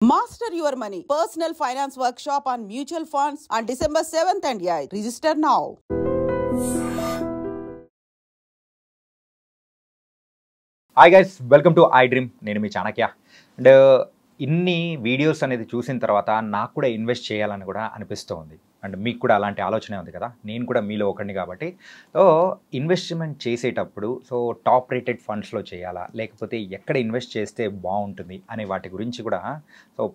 Master your money. Personal finance workshop on mutual funds on December 7th and 8th. Register now. Hi guys, welcome to I dream. నేను మీ Chanakya. And ఇన్ని videos అనేది చూసిన తర్వాత నాకు కూడా invest చేయాలని కూడా అనిపిస్తూ ఉంది. అండ్ మీకు కూడా అలాంటి ఆలోచనే ఉంది కదా, నేను కూడా మీలో ఒకరిని కాబట్టి. సో ఇన్వెస్ట్మెంట్ చేసేటప్పుడు టాప్ రేటెడ్ ఫండ్స్లో చేయాలా, లేకపోతే ఎక్కడ ఇన్వెస్ట్ చేస్తే బాగుంటుంది అనే వాటి గురించి కూడా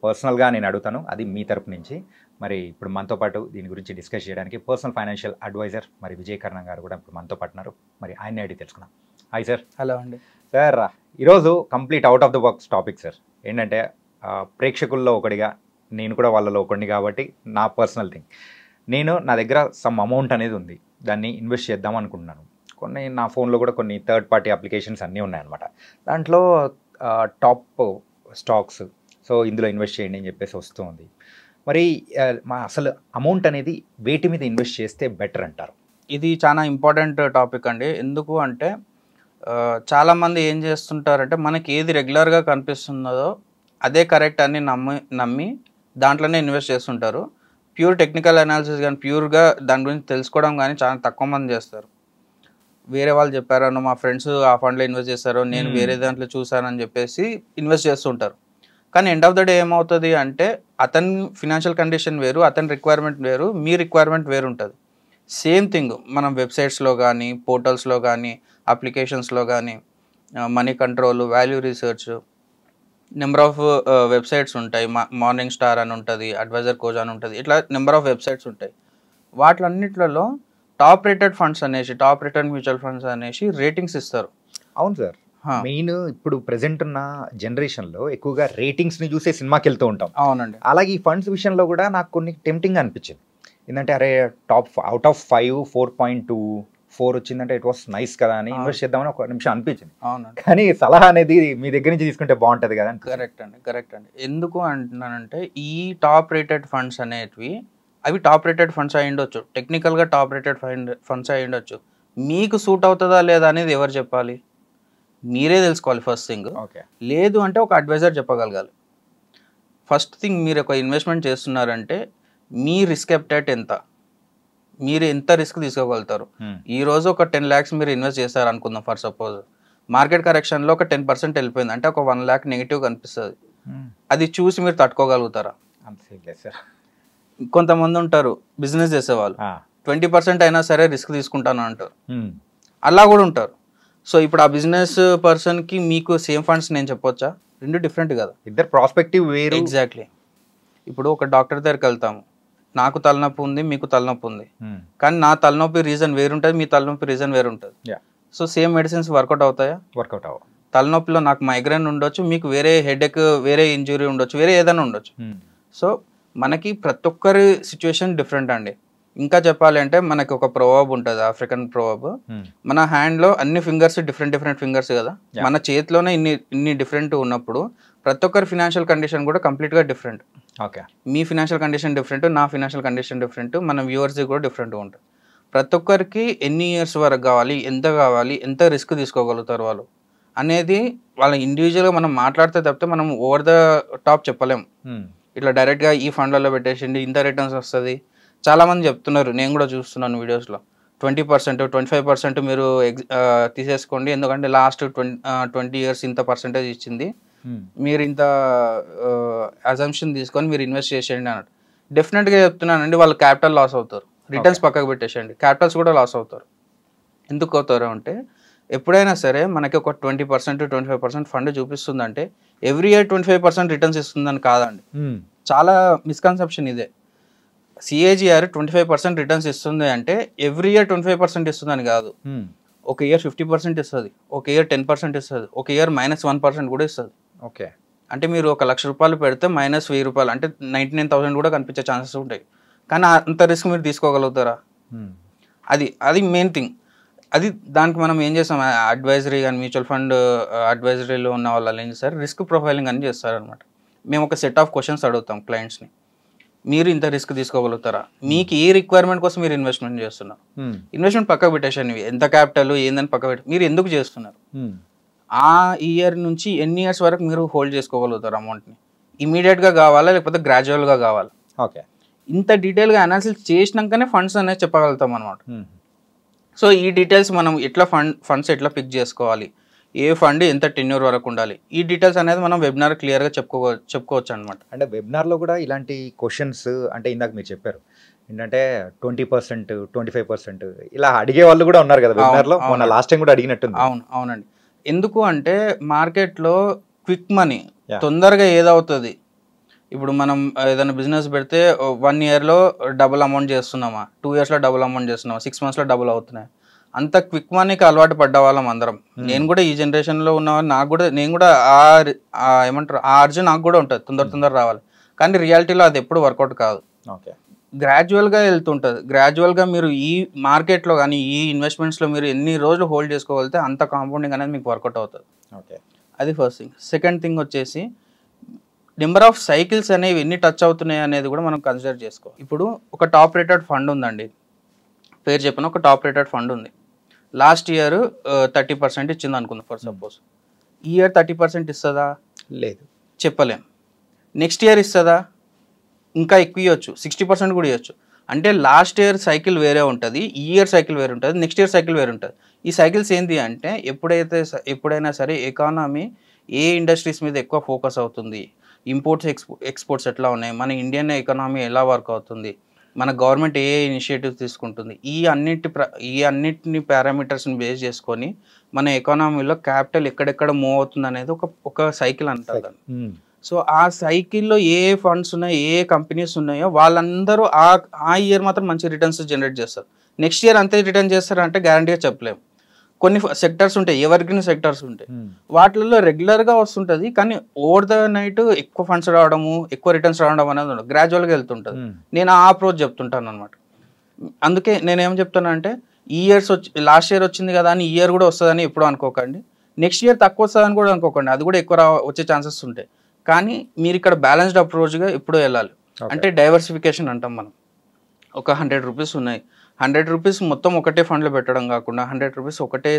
పర్సనల్గా నేను అడుగుతాను, అది మీ తరపు నుంచి. మరి ఇప్పుడు మనతో పాటు దీని గురించి డిస్కస్ చేయడానికి పర్సనల్ ఫైనాన్షియల్ అడ్వైజర్ మరి విజయ్ కర్ణం గారు కూడా ఇప్పుడు మనతో పాటు ఉన్నారు. మరి ఆయన అడిగి తెలుసుకున్నాం. Hi sir. హలో అండి సార్, ఈరోజు complete out of the box topic sir. ఏంటంటే ప్రేక్షకుల్లో ఒకటిగా నేను కూడా వాళ్ళలో ఒకటిని కాబట్టి నా పర్సనల్ థింగ్, నా దగ్గర సమ్ అమౌంట్ అనేది ఉంది, దాన్ని ఇన్వెస్ట్ చేద్దాం అనుకుంటున్నాను. నా ఫోన్లో కూడా కొన్ని థర్డ్ పార్టీ అప్లికేషన్స్ అన్నీ ఉన్నాయన్నమాట. దాంట్లో టాప్ స్టాక్స్, ఇందులో ఇన్వెస్ట్ చేయండి అని చెప్పేసి వస్తూ ఉంది. మరి అసలు అమౌంట్ అనేది వేటి మీద ఇన్వెస్ట్ చేస్తే బెటర్ అంటారు? ఇది చాలా ఇంపార్టెంట్ టాపిక్ అండి. ఎందుకు అంటే చాలామంది ఏం చేస్తుంటారంటే మనకి ఏది రెగ్యులర్గా కనిపిస్తున్నదో అదే కరెక్ట్ అని నమ్మి దాంట్లోనే ఇన్వెస్ట్ చేస్తుంటారు. ప్యూర్ టెక్నికల్ అనాలిసిస్ కానీ ప్యూర్గా దాని గురించి తెలుసుకోవడం కానీ చాలా తక్కువ మంది చేస్తారు. వేరే వాళ్ళు చెప్పారనో, మా ఫ్రెండ్స్ ఆ ఫండ్లో ఇన్వెస్ట్ చేశారో, నేను వేరే దాంట్లో చూసానని చెప్పేసి ఇన్వెస్ట్ చేస్తుంటారు. కానీ ఎండ్ ఆఫ్ ద డే ఏమవుతుంది అంటే అతని ఫినాన్షియల్ కండిషన్ వేరు, అతని రిక్వైర్మెంట్ వేరు, మీ రిక్వైర్మెంట్ వేరు ఉంటుంది. సేమ్ థింగ్ మనం వెబ్సైట్స్లో కానీ, పోర్టల్స్లో కానీ, అప్లికేషన్స్లో కానీ, money control, value research, number of websites ఉంటాయి. మార్నింగ్ స్టార్ అని ఉంటుంది, అడ్వైజర్ కోజ్ అని ఉంటుంది, ఇట్లా నెంబర్ ఆఫ్ వెబ్సైట్స్ ఉంటాయి. వాటిలన్నిట్లలో టాప్ రేటెడ్ ఫండ్స్ అనేసి, టాప్ రేటెడ్ మ్యూచువల్ ఫండ్స్ అనేసి రేటింగ్స్ ఇస్తారు. అవును సార్. మెయిన్ ఇప్పుడు ప్రెసెంట్ ఉన్న జనరేషన్లో ఎక్కువగా రేటింగ్స్ని చూసే సినిమాకి వెళ్తూ ఉంటాం. అవునండి. అలాగే ఈ ఫండ్స్ విషయంలో కూడా నాకు కొన్ని టెంప్టింగ్ అనిపించింది. ఏంటంటే అరే టాప్ అవుట్ ఆఫ్ 5 4.24 వచ్చిందంటే ఇట్ వాస్ నైస్ కదా అని ఇన్వెస్ట్ చేద్దామని ఒక నిమిషం అనిపించింది. అవునండి. కానీ సలహా అనేది మీ దగ్గర నుంచి తీసుకుంటే బాగుంటుంది కదా. కరెక్ట్ అండి. ఎందుకు అంటున్నానంటే ఈ టాప్ రేటెడ్ ఫండ్స్ అనేటివి అవి టాప్ రేటెడ్ ఫండ్స్ అయి ఉండొచ్చు, టెక్నికల్గా టాప్ రేటెడ్ ఫండ్స్ అయి ఉండొచ్చు. మీకు సూట్ అవుతుందా లేదా అనేది ఎవరు చెప్పాలి? మీరే తెలుసుకోవాలి ఫస్ట్ థింగ్. లేదు అంటే ఒక అడ్వైజర్ చెప్పగలగాలి. ఫస్ట్ థింగ్, మీరు ఒక ఇన్వెస్ట్మెంట్ చేస్తున్నారంటే మీ రిస్క్ అప్టైట్ ఎంత, మీరు ఎంత రిస్క్ తీసుకోగలుగుతారు. ఈరోజు ఒక 10 lakhs మీరు ఇన్వెస్ట్ చేస్తారు అనుకుందాం ఫర్ సపోజ్. మార్కెట్ కరెక్షన్లో ఒక 10% వెళ్ళిపోయింది అంటే ఒక 1 lakh నెగిటివ్ కనిపిస్తుంది. అది చూసి మీరు తట్టుకోగలుగుతారా? కొంతమంది ఉంటారు బిజినెస్ చేసేవాళ్ళు, 20% అయినా సరే రిస్క్ తీసుకుంటాను అంటారు, అలా కూడా ఉంటారు. సో ఇప్పుడు ఆ బిజినెస్ పర్సన్కి మీకు సేమ్ ఫండ్స్ నేను చెప్పొచ్చా? రెండు డిఫరెంట్ కదా, ఇద్దరు ప్రాస్పెక్టివ్ వేరు. ఎగ్జాక్ట్లీ. ఇప్పుడు ఒక డాక్టర్ దగ్గరికి వెళ్తాము, నాకు తలనొప్పి ఉంది, మీకు తలనొప్పి ఉంది, కానీ నా తలనొప్పి రీజన్ వేరుంటుంది, మీ తలనొప్పి రీజన్ వేరుంటుంది. సో సేమ్ మెడిసిన్స్ వర్కౌట్ అవుతాయా? వర్కౌట్ అవ్వవు. తలనొప్పిలో నాకు మైగ్రేన్ ఉండొచ్చు, మీకు వేరే హెడేక్, వేరే ఇంజురీ ఉండొచ్చు, వేరే ఏదైనా ఉండొచ్చు. సో మనకి ప్రతి ఒక్కరి సిచ్యువేషన్ డిఫరెంట్ అండి. ఇంకా చెప్పాలి అంటే మనకి ఒక ప్రొవర్బ్ ఉంటుంది, ఆఫ్రికన్ ప్రొవర్బ్. మన హ్యాండ్లో అన్ని ఫింగర్స్ డిఫరెంట్ ఫింగర్స్ కదా, మన చేతిలోనే ఇన్ని డిఫరెంట్ ఉన్నప్పుడు ప్రతి ఒక్కరి ఫినాన్షియల్ కండిషన్ కూడా కంప్లీట్గా డిఫరెంట్. ఓకే, మీ ఫినాన్షియల్ కండిషన్ డిఫరెంట్, నా ఫినాన్షియల్ కండిషన్ డిఫరెంట్, మన వ్యూవర్స్ది కూడా డిఫరెంట్గా ఉంటుంది. ప్రతి ఒక్కరికి ఎన్ని ఇయర్స్ వరకు కావాలి, ఎంత రిస్క్ తీసుకోగలుగుతారు వాళ్ళు అనేది వాళ్ళ ఇండివిజువల్గా మనం మాట్లాడితే తప్పితే మనం ఓవర్ ద టాప్ చెప్పలేము. ఇట్లా డైరెక్ట్గా ఈ ఫండ్లలో పెట్టేసిండి ఇంత రిటర్న్స్ వస్తుంది. చాలామంది చెప్తున్నారు, నేను కూడా చూస్తున్నాను వీడియోస్లో, 20% 25% మీరు తీసేసుకోండి, ఎందుకంటే లాస్ట్ 20 years ఇంత పర్సెంటేజ్ ఇచ్చింది, మీరు ఇంత అజంప్షన్ తీసుకొని మీరు ఇన్వెస్ట్ చేసేయండి అన్నట్టు. డెఫినెట్గా చెప్తున్నానండి, వాళ్ళు క్యాపిటల్ లాస్ అవుతారు. రిటర్న్స్ పక్కకు పెట్టేసేయండి, క్యాపిటల్స్ కూడా లాస్ అవుతారు. ఎందుకు అవుతారు అంటే ఎప్పుడైనా సరే మనకి ఒక 20% 25% ఫండ్ చూపిస్తుందంటే ఎవ్రీ ఇయర్ 25% రిటర్న్స్ ఇస్తుందని కాదండి. చాలా మిస్కన్సెప్షన్ ఇదే. సిఏజిఆర్ 25% రిటర్న్స్ ఇస్తుంది అంటే ఎవ్రీ ఇయర్ 25% ఇస్తుందని కాదు. ఒక ఇయర్ 50% ఇస్తుంది, ఒక ఇయర్ 10% ఇస్తుంది, ఒక ఇయర్ -1% కూడా ఇస్తుంది. ఓకే, అంటే మీరు 1,00,000 రూపాయలు పెడితే -1,000 అంటే 99,000 కూడా కనిపించే ఛాన్సెస్ ఉంటాయి. కానీ అంత రిస్క్ మీరు తీసుకోగలుగుతారా? అది మెయిన్ థింగ్. అది దానికి మనం ఏం చేస్తాం, అడ్వైజరీ కానీ మ్యూచువల్ ఫండ్ అడ్వైజరీలో ఉన్న వాళ్ళు ఏం చేస్తారు, రిస్క్ ప్రొఫైలింగ్ అని చేస్తారనమాట. మేము ఒక సెట్ ఆఫ్ క్వశ్చన్స్ అడుగుతాం క్లయింట్స్ని, మీరు ఇంత రిస్క్ తీసుకోగలుగుతారా, మీకు ఏ రిక్వైర్మెంట్ కోసం మీరు ఇన్వెస్ట్మెంట్ చేస్తున్నారు, ఇన్వెస్ట్మెంట్ పక్కకు పెట్టేసాను, ఎంత క్యాపిటల్ ఏందని పక్క పెట్టి మీరు ఎందుకు చేస్తున్నారు, ఆ ఇయర్ నుంచి ఎన్ని ఇయర్స్ వరకు మీరు హోల్డ్ చేసుకోగలుగుతారు అమౌంట్ని, ఇమీడియట్గా కావాలా లేకపోతే గ్రాడ్యువల్గా కావాలా, ఓకే. ఇంత డీటెయిల్గా అనాలిసిస్ చేసినాకనే ఫండ్స్ అనేది చెప్పగలుగుతాం అనమాట. సో ఈ డీటెయిల్స్ మనం ఎట్లా ఫండ్స్ ఎట్లా పిక్ చేసుకోవాలి, ఏ ఫండ్ ఎంత టెన్యూర్ వరకు ఉండాలి, ఈ డీటెయిల్స్ అనేది మనం వెబినార్ క్లియర్గా చెప్పుకోవచ్చు అనమాట. అంటే వెబినార్లో కూడా ఇలాంటి క్వశ్చన్స్, అంటే ఇందాక మీరు చెప్పారు ఏంటంటే 20%, 25% ఇలా అడిగే వాళ్ళు కూడా ఉన్నారు కదా వెబినార్లో, మొన్న లాస్ట్ టైం కూడా అడిగినట్టుంది. అవునండి. ఎందుకు అంటే మార్కెట్లో క్విక్ మనీ తొందరగా ఏదవుతుంది, ఇప్పుడు మనం ఏదైనా బిజినెస్ పెడితే 1 yearలో డబుల్ అమౌంట్ చేస్తున్నామా, 2 yearsలో డబుల్ అమౌంట్ చేస్తున్నామా, 6 monthsలో డబుల్ అవుతున్నాయి, అంత క్విక్ మనీకి అలవాటు పడ్డ వాళ్ళం అందరం. నేను కూడా ఈ జనరేషన్లో ఉన్నవాళ్ళు, నేను కూడా ఏమంటారు ఆ అర్జున్ నాకు కూడా ఉంటుంది, తొందర రావాలి. కానీ రియాలిటీలో అది ఎప్పుడు వర్కౌట్ కాదు. ఓకే. గ్రాడ్యువల్గా వెళ్తుంటుంది. గ్రాడ్యువల్గా మీరు ఈ మార్కెట్లో కానీ ఈ ఇన్వెస్ట్మెంట్స్లో మీరు ఎన్ని రోజులు హోల్డ్ చేసుకోగలిగితే అంత కాంపౌండింగ్ అనేది మీకు వర్కౌట్ అవుతుంది. ఓకే. అది ఫస్ట్ థింగ్. సెకండ్ థింగ్ వచ్చేసి నెంబర్ ఆఫ్ సైకిల్స్ అనేవి ఎన్ని టచ్ అవుతున్నాయి అనేది కూడా మనం కన్సిడర్ చేసుకోవాలి. ఇప్పుడు ఒక టాప్ రేటెడ్ ఫండ్ ఉందండి, పేరు చెప్పిన ఒక టాప్ రేటెడ్ ఫండ్ ఉంది. లాస్ట్ ఇయర్ 30% ఇచ్చింది అనుకుందాం ఫర్ సపోజ్. ఈ ఇయర్ 30% ఇస్తుందా? లేదు, చెప్పలేం. నెక్స్ట్ ఇయర్ ఇస్తుందా? ఇంకా ఎక్కువ ఇవ్వచ్చు, 60% కూడా ఇవ్వచ్చు. అంటే లాస్ట్ ఇయర్ సైకిల్ వేరే ఉంటుంది, ఈ ఇయర్ సైకిల్ వేరే ఉంటుంది, నెక్స్ట్ ఇయర్ సైకిల్ వేరే ఉంటుంది. ఈ సైకిల్స్ ఏంటి అంటే ఎప్పుడైనా సరే ఎకానమీ ఏ ఇండస్ట్రీస్ మీద ఎక్కువ ఫోకస్ అవుతుంది, ఇంపోర్ట్స్ ఎక్స్పోర్ట్స్ ఎట్లా ఉన్నాయి, మన ఇండియన్ ఎకానమీ ఎలా వర్క్ అవుతుంది, మన గవర్నమెంట్ ఏ ఇనిషియేటివ్స్ తీసుకుంటుంది, ఈ అన్నిటిని పారామీటర్స్ని బేస్ చేసుకొని మన ఎకానమీలో క్యాపిటల్ ఎక్కడెక్కడ మూవ్ అవుతుంది అనేది ఒక సైకిల్ అంటారు. సో ఆ సైకిల్లో ఏ ఫండ్స్ ఉన్నాయో, ఏ కంపెనీస్ ఉన్నాయో వాళ్ళందరూ ఆ ఇయర్ మాత్రం మంచి రిటర్న్స్ జనరేట్ చేస్తారు. నెక్స్ట్ ఇయర్ అంతే రిటర్న్ చేస్తారు అంటే గ్యారంటీగా చెప్పలేము. కొన్ని సెక్టర్స్ ఉంటాయి, ఎవర్గ్రీన్ సెక్టర్స్ ఉంటాయి, వాటిల్లో రెగ్యులర్గా వస్తుంటుంది. కానీ ఓవర్ ద నైట్ ఎక్కువ ఫండ్స్ రావడము, ఎక్కువ రిటర్న్స్ రావడం అనేది ఉండదు, గ్రాడ్యువల్గా వెళ్తుంటుంది. నేను ఆ అప్రోచ్ చెప్తుంటాను అనమాట. అందుకే నేనేం చెప్తానంటే లాస్ట్ ఇయర్ వచ్చింది కదా అని ఈ ఇయర్ కూడా వస్తుందని ఎప్పుడు అనుకోకండి. నెక్స్ట్ ఇయర్ తక్కువ వస్తుందని కూడా అనుకోకండి, అది కూడా ఎక్కువ వచ్చే ఛాన్సెస్ ఉంటాయి. కానీ మీరు ఇక్కడ బ్యాలెన్స్డ్ అప్రోచ్గా ఎప్పుడూ వెళ్ళాలి. అంటే డైవర్సిఫికేషన్ అంటాం మనం. ఒక 100 రూపీస్ ఉన్నాయి, 100 రూపీస్ మొత్తం ఒకటే ఫండ్లో పెట్టడం కాకుండా 100 రూపీస్ ఒకటే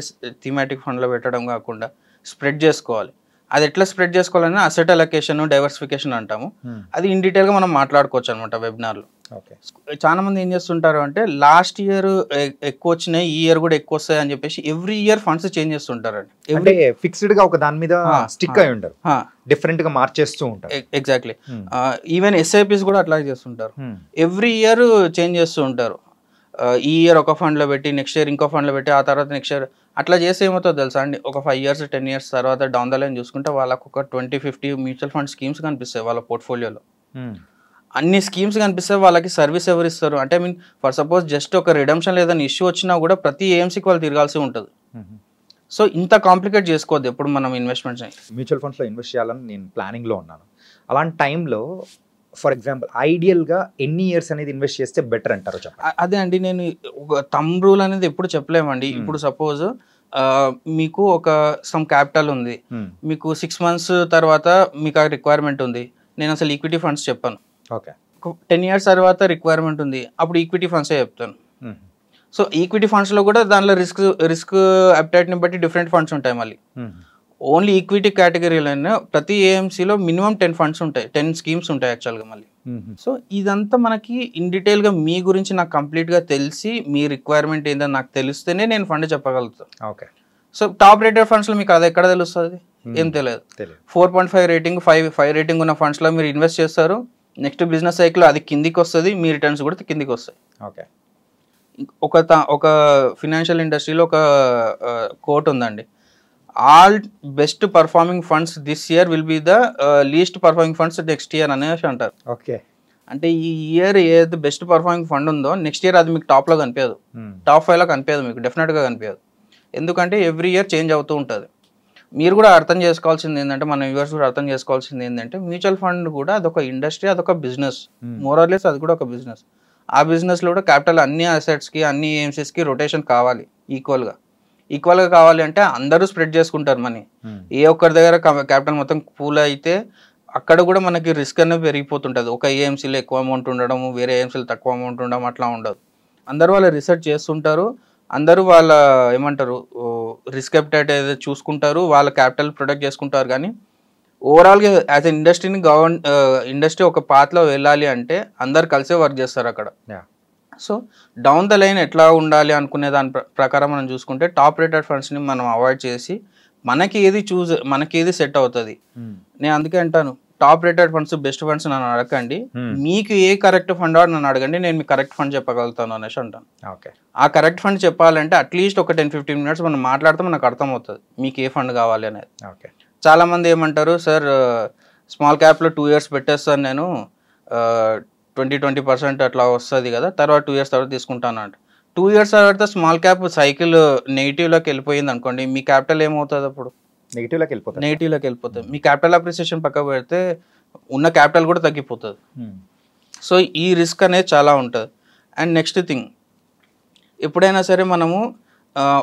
థీమాటిక్ ఫండ్లో పెట్టడం కాకుండా స్ప్రెడ్ చేసుకోవాలి. అది ఎట్లా స్ప్రెడ్ చేసుకోవాలని అసెట్ అలొకేషన్, డైవర్సిఫికేషన్ అంటాము. అది ఇన్ డీటెయిల్గా మనం మాట్లాడుకోవచ్చు అనమాట వెబినార్లో. చాలా మంది ఏం చేస్తుంటారు అంటే లాస్ట్ ఇయర్ ఎక్కువ వచ్చినాయి, ఈ ఇయర్ కూడా ఎక్కువ వస్తాయి అని చెప్పేసి ఎవ్రీ ఇయర్ ఫండ్స్ చేంజ్ చేస్తుంటారు. అంటే ఫిక్స్డ్ గా ఒక దాని మీద స్టిక్ అయి ఉంటారు, డిఫరెంట్ గా మార్చేస్తూ ఉంటారు. ఎగ్జాక్ట్లీ. ఈవెన్ ఎస్ఐపిస్ కూడా అట్లా చేస్తుంటారు, ఎవ్రీ ఇయర్ చేంజ్ చేస్తూ ఉంటారు. ఈ ఇయర్ ఒక ఫండ్లో పెట్టి నెక్స్ట్ ఇయర్ ఇంకో ఫండ్లో పెట్టి ఆ తర్వాత నెక్స్ట్ ఇయర్ అట్లా చేస్తే ఏమవుతుందో తెలుసా అండి, ఒక 5 years 10 years తర్వాత డౌన్ ద లైన్ చూసుకుంటే వాళ్ళకు ఒక 20-50 మ్యూచువల్ ఫండ్ స్కీమ్స్ కనిపిస్తాయి వాళ్ళ పోర్ట్ఫోలియోలో. అన్ని స్కీమ్స్ కనిపిస్తే వాళ్ళకి సర్వీస్ ఎవరు ఇస్తారు అంటే, ఫర్ సపోజ్ జస్ట్ ఒక రిడమ్షన్ లేదని ఇష్యూ వచ్చినా కూడా ప్రతి ఏఎంసీకి వాళ్ళు తిరగాల్సి ఉంటుంది. సో ఇంత కాంప్లికేట్ చేసుకోవద్దు ఎప్పుడు మనం ఇన్వెస్ట్మెంట్స్. మ్యూచువల్ ఫండ్స్లో ఇన్వెస్ట్ చేయాలని నేను ప్లానింగ్లో ఉన్నాను. అలాంటి టైంలో ఫర్ ఎగ్జాంపుల్ ఐడియల్గా ఎన్ని ఇయర్స్ అనేది ఇన్వెస్ట్ చేస్తే బెటర్ అంటారు? అదే అండి, నేను ఒక థంబ్ రూల్ అనేది ఎప్పుడు చెప్పలేమండి. ఇప్పుడు సపోజ్ మీకు ఒక సమ్ క్యాపిటల్ ఉంది, మీకు 6 months తర్వాత మీకు ఆ రిక్వైర్మెంట్ ఉంది, నేను అసలు ఈక్విటీ ఫండ్స్ చెప్పాను. ఓకే, 10 years తర్వాత రిక్వైర్మెంట్ ఉంది, అప్పుడు ఈక్విటీ ఫండ్సే చెప్తాను. సో ఈక్విటీ ఫండ్స్లో కూడా దానిలో రిస్క్ అప్టైట్ని బట్టి డిఫరెంట్ ఫండ్స్ ఉంటాయి. మళ్ళీ ఓన్లీ ఈక్విటీ కేటగిరీలోనే ప్రతి ఏఎంసీలో మినిమం 10 funds ఉంటాయి, 10 schemes ఉంటాయి యాక్చువల్గా మళ్ళీ. సో ఇదంతా మనకి ఇన్ డీటెయిల్గా మీ గురించి నాకు కంప్లీట్గా తెలిసి మీ రిక్వైర్మెంట్ ఏంటో నాకు తెలిస్తేనే నేను ఫండ్ చెప్పగలుగుతాను. ఓకే. సో టాప్ రేటెడ్ ఫండ్స్లో మీకు అది ఎక్కడ తెలుస్తుంది? ఏం తెలియదు. 4.5 రేటింగ్ 5 రేటింగ్ ఉన్న ఫండ్స్లో మీరు ఇన్వెస్ట్ చేస్తారు, నెక్స్ట్ బిజినెస్ సైకిల్ అది కిందికి వస్తుంది, మీ రిటర్న్స్ కూడా కిందికి వస్తాయి. ఓకే. ఒక ఫినాన్షియల్ ఇండస్ట్రీలో ఒక కోట్ ఉందండి, all best performing funds this year will be the least performing funds next year అనేసి అంటారు. ఓకే. అంటే ఈ ఇయర్ ఏది బెస్ట్ పర్ఫార్మింగ్ ఫండ్ ఉందో నెక్స్ట్ ఇయర్ అది మీకు టాప్లో కనిపించదు, టాప్ 5లో కనిపించదు, మీకు డెఫినెట్గా కనిపించదు. ఎందుకంటే ఎవ్రీ ఇయర్ చేంజ్ అవుతూ ఉంటుంది. మీరు కూడా అర్థం చేసుకోవాల్సింది ఏంటంటే, మన వ్యూవర్స్ కూడా అర్థం చేసుకోవాల్సింది ఏంటంటే, మ్యూచువల్ ఫండ్ కూడా అదొక ఇండస్ట్రీ, అదొక బిజినెస్, మోరల్లెస్ అది కూడా ఒక బిజినెస్. ఆ బిజినెస్లో కూడా క్యాపిటల్ అన్ని అసెట్స్కి అన్ని ఏఎంసీస్కి రొటేషన్ కావాలి ఈక్వల్గా కావాలి. అంటే అందరూ స్ప్రెడ్ చేసుకుంటారు మనీ. ఏ ఒక్కరి దగ్గర క్యాపిటల్ మొత్తం పూల్ అయితే అక్కడ కూడా మనకి రిస్క్ అనేది పెరిగిపోతుంటుంది. ఒక ఏఎంసీలో ఎక్కువ అమౌంట్ ఉండడం, వేరే ఏఎంసీలో తక్కువ అమౌంట్ ఉండడం అట్లా ఉండదు. అందరూ వాళ్ళ రీసెర్చ్ చేస్తుంటారు, అందరూ వాళ్ళ ఏమంటారు రిస్క్ అప్టైట్ ఏదైతే చూసుకుంటారు, వాళ్ళ క్యాపిటల్ ప్రొటెక్ట్ చేసుకుంటారు. కానీ ఓవరాల్గా యాజ్ ఎ ఇండస్ట్రీని ఇండస్ట్రీ ఒక పాత్లో వెళ్ళాలి అంటే అందరు కలిసే వర్క్ చేస్తారు అక్కడ. సో డౌన్ ద లైన్ ఎట్లా ఉండాలి అనుకునే దాని ప్రకారం మనం చూసుకుంటే టాప్ రేటెడ్ ఫండ్స్ని మనం అవాయిడ్ చేసి మనకి ఏది సెట్ అవుతుంది. నేను అందుకే అంటాను top rated funds best funds నన్ను అడగండి, మీకు ఏ కరెక్ట్ ఫండ్ నన్ను అడగండి, నేను మీకు కరెక్ట్ ఫండ్ చెప్పగలుగుతాను అనేసి అంటాను. ఆ కరెక్ట్ ఫండ్ చెప్పాలంటే అట్లీస్ట్ ఒక 10-15 మినిట్స్ మనం మాట్లాడితే మనకు అర్థమవుతుంది మీకు ఏ ఫండ్ కావాలి అనేది. చాలా మంది ఏమంటారు, సార్ స్మాల్ క్యాప్లో 2 years పెట్టేస్తాను నేను, 20% అట్లా వస్తుంది కదా, తర్వాత 2 years తర్వాత తీసుకుంటాను అంటే 2 years తర్వాత స్మాల్ క్యాప్ సైకిల్ నెగిటివ్లోకి వెళ్ళిపోయింది అనుకోండి, మీ క్యాపిటల్ ఏమవుతుంది అప్పుడు? నెగిటివ్లోకి వెళ్ళిపోతుంది. మీ క్యాపిటల్ అప్రిసియేషన్ పక్కకు పెడితే ఉన్న క్యాపిటల్ కూడా తగ్గిపోతుంది. సో ఈ రిస్క్ అనేది చాలా ఉంటుంది. అండ్ నెక్స్ట్ థింగ్, ఎప్పుడైనా సరే మనము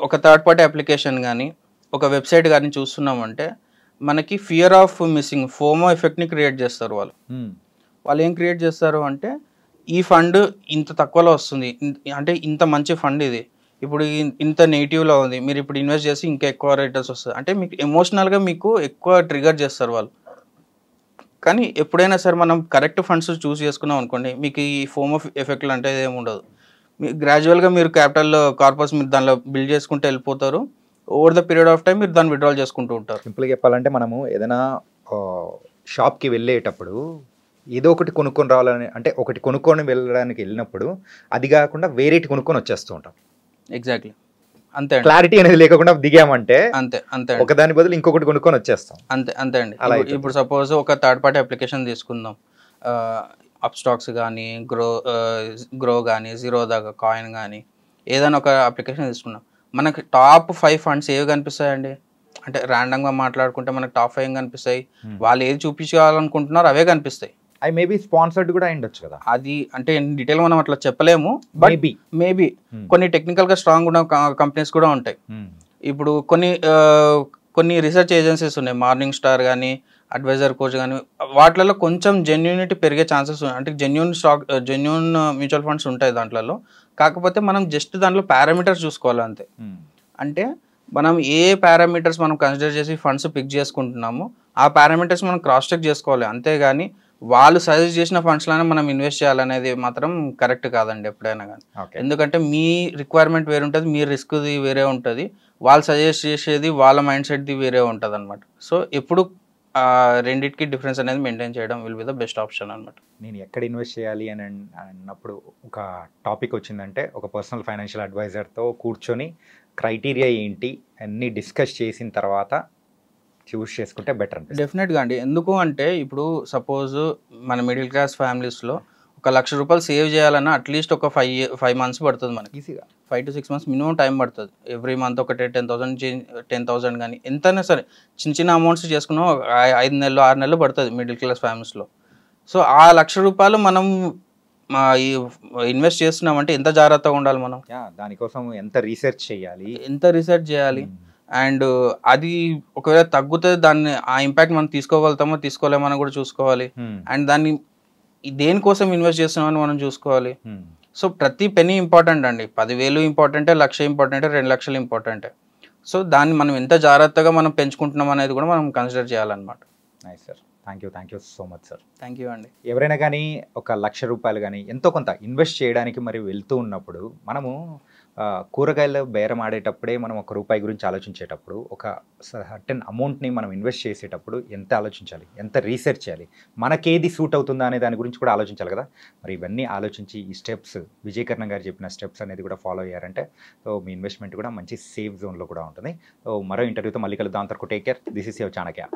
ఒక థర్డ్ పార్టీ అప్లికేషన్ కానీ ఒక వెబ్సైట్ కానీ చూస్తున్నామంటే మనకి ఫియర్ ఆఫ్ మిస్సింగ్, ఫోమో ఎఫెక్ట్ని క్రియేట్ చేస్తారు వాళ్ళు ఏం క్రియేట్ చేస్తారు అంటే ఈ ఫండ్ ఇంత తక్కువలో వస్తుంది, అంటే ఇంత మంచి ఫండ్ ఇది ఇప్పుడు ఇంత నెగిటివ్లో ఉంది, మీరు ఇప్పుడు ఇన్వెస్ట్ చేసి ఇంకా ఎక్కువ రిటర్న్స్ వస్తుంది అంటే మీకు ఎమోషనల్గా మీకు ఎక్కువ ట్రిగర్ చేస్తారు వాళ్ళు. కానీ ఎప్పుడైనా సరే మనం కరెక్ట్ ఫండ్స్ చూస్ చేసుకున్నాం అనుకోండి, మీకు ఈ ఫోమో ఎఫెక్ట్లు అంటే ఏమి ఉండదు. మీరు గ్రాడ్యువల్గా మీరు క్యాపిటల్ కార్పస్ మీరు దానిలో బిల్డ్ చేసుకుంటూ వెళ్ళిపోతారు. Over the period of time మీరు దాన్ని విత్డ్రాల్ చేసుకుంటూ ఉంటారు. సింపుల్గా చెప్పాలంటే మనము ఏదైనా షాప్కి వెళ్ళేటప్పుడు ఏదో ఒకటి కొనుక్కొని రావాలని, అంటే ఒకటి కొనుక్కొని వెళ్ళడానికి వెళ్ళినప్పుడు అది కాకుండా వేరేటి కొనుక్కొని వచ్చేస్తూ ఉంటాం. ఎగ్జాక్ట్లీ అంతే. క్లారిటీ అనేది లేకుండా దిగామంటే అంతే ఒక దాని బదులు ఇంకొకటి కొనుక్కొని వచ్చేస్తాం. అంతే అండి. ఇప్పుడు సపోజ్ ఒక థర్డ్ పార్టీ అప్లికేషన్ తీసుకుందాం, అప్ స్టాక్స్ కానీ గ్రో కానీ జీరోదా కాయిన్ కానీ ఏదైనా ఒక అప్లికేషన్ తీసుకున్నాం, మనకి టాప్ 5 ఫండ్స్ ఏవి కనిపిస్తాయండి? అంటే ర్యాండమ్గా మాట్లాడుకుంటే మనకు టాప్ 5 కనిపిస్తాయి. వాళ్ళు ఏది చూపించాలనుకుంటున్నారో అవే కనిపిస్తాయి. అవి మేబీ స్పాన్సర్డ్ కూడా అయ్యుండొచ్చు కదా. అది అంటే డీటెయిల్ మనం అట్లా చెప్పలేము, బట్ మేబీ కొన్ని టెక్నికల్గా స్ట్రాంగ్ ఉన్న కంపెనీస్ కూడా ఉంటాయి. ఇప్పుడు కొన్ని రీసెర్చ్ ఏజెన్సీస్ ఉన్నాయి, మార్నింగ్ స్టార్ కానీ అడ్వైజర్ కోచ్ కానీ, వాటిలలో కొంచెం జెన్యూనిటీ పెరిగే ఛాన్సెస్ ఉన్నాయి. అంటే జెన్యూన్ మ్యూచువల్ ఫండ్స్ ఉంటాయి దాంట్లో. కాకపోతే మనం జస్ట్ దాంట్లో పారామీటర్స్ చూసుకోవాలి అంతే. అంటే మనం ఏ పారామీటర్స్ మనం కన్సిడర్ చేసి ఫండ్స్ పిక్ చేసుకుంటున్నామో ఆ పారామీటర్స్ మనం క్రాస్ చెక్ చేసుకోవాలి. అంతేగాని వాళ్ళు సజెస్ట్ చేసిన ఫండ్స్లోనే మనం ఇన్వెస్ట్ చేయాలనేది మాత్రం కరెక్ట్ కాదండి ఎప్పుడైనా కానీ. ఎందుకంటే మీ రిక్వైర్మెంట్ వేరే ఉంటుంది, మీ రిస్క్ది వేరే ఉంటుంది, వాళ్ళు సజెస్ట్ చేసేది వాళ్ళ మైండ్ సెట్ది వేరే ఉంటుంది అనమాట. సో ఎప్పుడు రెండింటికి డిఫరెన్స్ అనేది మెయింటైన్ చేయడం will be the best option అనమాట. నేను ఎక్కడ ఇన్వెస్ట్ చేయాలి అని అన్నప్పుడు ఒక టాపిక్ వచ్చిందంటే ఒక పర్సనల్ ఫైనాన్షియల్ అడ్వైజర్తో కూర్చొని క్రైటీరియా ఏంటి అన్నీ డిస్కస్ చేసిన తర్వాత చూస్ చేసుకుంటే బెటర్ అనిపిస్తుంది. డెఫినెట్గా అండి. ఎందుకు అంటే ఇప్పుడు సపోజ్ మన మిడిల్ క్లాస్ ఫ్యామిలీస్లో ₹1,00,000 సేవ్ చేయాలన్నా అట్లీస్ట్ ఒక 5 months పడుతుంది మనకి. ఈజీగా 5 to 6 months మినిమం టైం పడుతుంది. ఎవ్రీ మంత్ ఒకటే 10,000 కానీ ఎంతైనా సరే చిన్న అమౌంట్స్ చేసుకున్నాం 5 నెలలు 6 నెలలు పడుతుంది మిడిల్ క్లాస్ ఫ్యామిలీస్లో. సో ఆ ₹1,00,000 మనం ఇన్వెస్ట్ చేస్తున్నామంటే ఎంత జాగ్రత్తగా ఉండాలి మనం, దానికోసం ఎంత రీసెర్చ్ చేయాలి. అండ్ అది ఒకవేళ తగ్గుతుంది దాన్ని ఆ ఇంపాక్ట్ మనం తీసుకోగలుగుతామో తీసుకోలేమని కూడా చూసుకోవాలి. అండ్ దాన్ని దేనికోసం ఇన్వెస్ట్ చేస్తున్నామని మనం చూసుకోవాలి. సో ప్రతి పెనీ ఇంపార్టెంట్ అండి. 10,000 ఇంపార్టెంటే, 1,00,000 ఇంపార్టెంటే, 2,00,000 ఇంపార్టెంటే. సో దాన్ని మనం ఎంత జాగ్రత్తగా మనం పెంచుకుంటున్నాం అనేది కూడా మనం కన్సిడర్ చేయాలన్నమాట. Nice sir, thank you so much sir. Thank you అండి. ఎవరైనా కానీ ఒక ₹1,00,000 కానీ ఎంతో కొంత ఇన్వెస్ట్ చేయడానికి మరి వెళ్తూ ఉన్నప్పుడు మనము కూరగాయలు బేరం ఆడేటప్పుడే మనం ₹1 గురించి ఆలోచించేటప్పుడు ఒక సర్టెన్ అమౌంట్ని మనం ఇన్వెస్ట్ చేసేటప్పుడు ఎంత ఆలోచించాలి, ఎంత రీసెర్చ్ చేయాలి, మనకేది సూట్ అవుతుందా అనే దాని గురించి కూడా ఆలోచించాలి కదా. మరి ఇవన్నీ ఆలోచించి ఈ స్టెప్స్ విజయకర్ణ గారు చెప్పిన స్టెప్స్ అనేది కూడా ఫాలో అయ్యారంటే సో మీ ఇన్వెస్ట్మెంట్ కూడా మంచి సేఫ్ జోన్లో కూడా ఉంటుంది. సో మరో ఇంటర్వ్యూతో మళ్ళీ కలుద్దాం. అంతవరకు take care. This is your Chanakya.